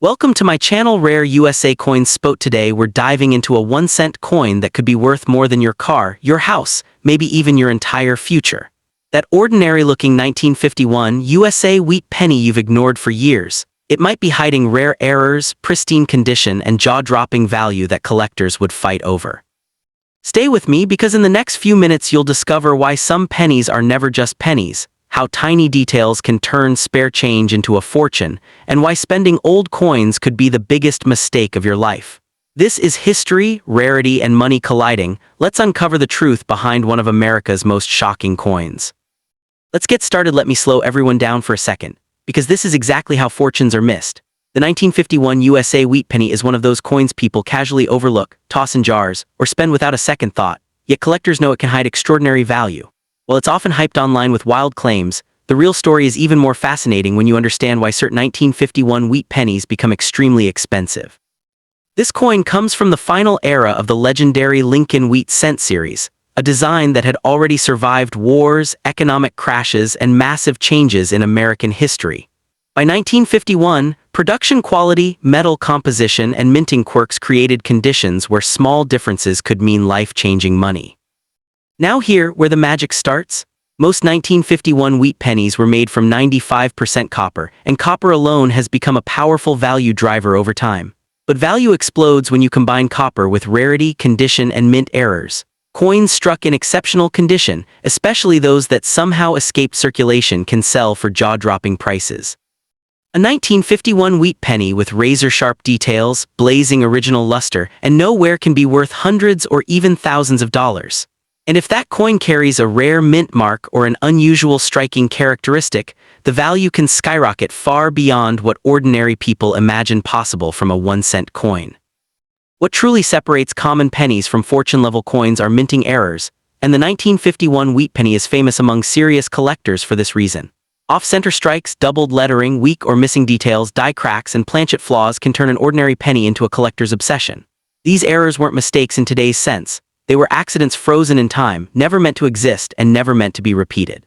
Welcome to my channel Rare USA Coins Spot. Today we're diving into a 1-cent coin that could be worth more than your car, your house, maybe even your entire future. That ordinary-looking 1951 USA wheat penny you've ignored for years. It might be hiding rare errors, pristine condition, and jaw-dropping value that collectors would fight over. Stay with me because in the next few minutes you'll discover why some pennies are never just pennies, how tiny details can turn spare change into a fortune, and why spending old coins could be the biggest mistake of your life. This is history, rarity, and money colliding. Let's uncover the truth behind one of America's most shocking coins. Let's get started. Let me slow everyone down for a second, because this is exactly how fortunes are missed. The 1951 USA wheat penny is one of those coins people casually overlook, toss in jars, or spend without a second thought, yet collectors know it can hide extraordinary value. While it's often hyped online with wild claims, the real story is even more fascinating when you understand why certain 1951 wheat pennies become extremely expensive. This coin comes from the final era of the legendary Lincoln Wheat Cent series, a design that had already survived wars, economic crashes, and massive changes in American history. By 1951, production quality, metal composition, and minting quirks created conditions where small differences could mean life-changing money. Now here, where the magic starts, most 1951 wheat pennies were made from 95% copper, and copper alone has become a powerful value driver over time. But value explodes when you combine copper with rarity, condition, and mint errors. Coins struck in exceptional condition, especially those that somehow escaped circulation, can sell for jaw-dropping prices. A 1951 wheat penny with razor-sharp details, blazing original luster, and no wear can be worth hundreds or even thousands of dollars. And if that coin carries a rare mint mark or an unusual striking characteristic, the value can skyrocket far beyond what ordinary people imagine possible from a 1-cent coin. What truly separates common pennies from fortune-level coins are minting errors, and the 1951 wheat penny is famous among serious collectors for this reason. Off-center strikes, doubled lettering, weak or missing details, die cracks, and planchet flaws can turn an ordinary penny into a collector's obsession. These errors weren't mistakes in today's sense. They were accidents frozen in time, never meant to exist and never meant to be repeated.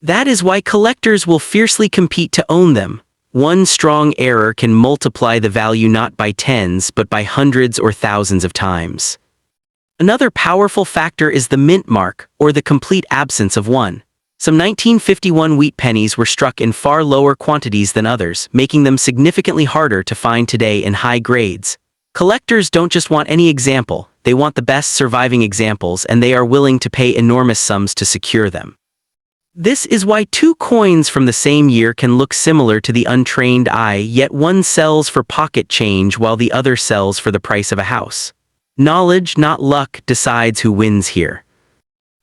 That is why collectors will fiercely compete to own them. One strong error can multiply the value not by tens but by hundreds or thousands of times. Another powerful factor is the mint mark, or the complete absence of one. Some 1951 wheat pennies were struck in far lower quantities than others, making them significantly harder to find today in high grades. Collectors don't just want any example, they want the best surviving examples, and they are willing to pay enormous sums to secure them. This is why two coins from the same year can look similar to the untrained eye, yet one sells for pocket change while the other sells for the price of a house. Knowledge, not luck, decides who wins here.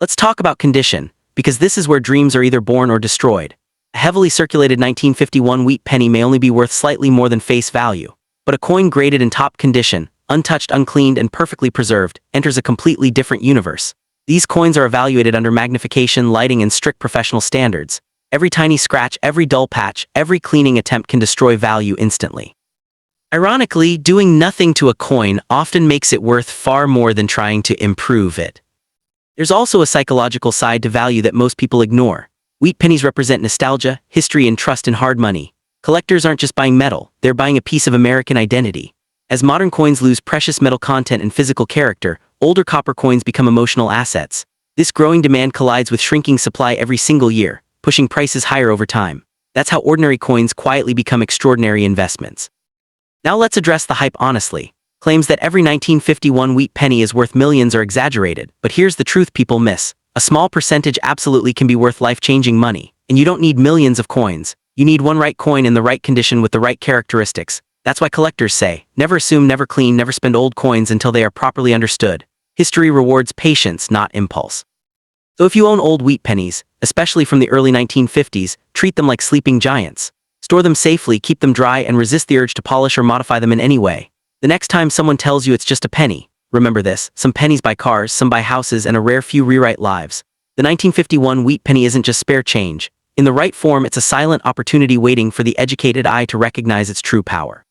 Let's talk about condition, because this is where dreams are either born or destroyed. A heavily circulated 1951 wheat penny may only be worth slightly more than face value, but a coin graded in top condition, untouched, uncleaned, and perfectly preserved, enters a completely different universe. These coins are evaluated under magnification, lighting, and strict professional standards. Every tiny scratch, every dull patch, every cleaning attempt can destroy value instantly. Ironically, doing nothing to a coin often makes it worth far more than trying to improve it. There's also a psychological side to value that most people ignore. Wheat pennies represent nostalgia, history, and trust in hard money. Collectors aren't just buying metal, they're buying a piece of American identity. As modern coins lose precious metal content and physical character, older copper coins become emotional assets. This growing demand collides with shrinking supply every single year, pushing prices higher over time. That's how ordinary coins quietly become extraordinary investments. Now let's address the hype honestly. Claims that every 1951 wheat penny is worth millions are exaggerated, but here's the truth people miss. A small percentage absolutely can be worth life-changing money, and you don't need millions of coins. You need one right coin in the right condition with the right characteristics. That's why collectors say, never assume, never clean, never spend old coins until they are properly understood. History rewards patience, not impulse. So if you own old wheat pennies, especially from the early 1950s, treat them like sleeping giants. Store them safely, keep them dry, and resist the urge to polish or modify them in any way. The next time someone tells you it's just a penny, remember this: some pennies buy cars, some buy houses, and a rare few rewrite lives. The 1951 wheat penny isn't just spare change. In the right form, it's a silent opportunity waiting for the educated eye to recognize its true power.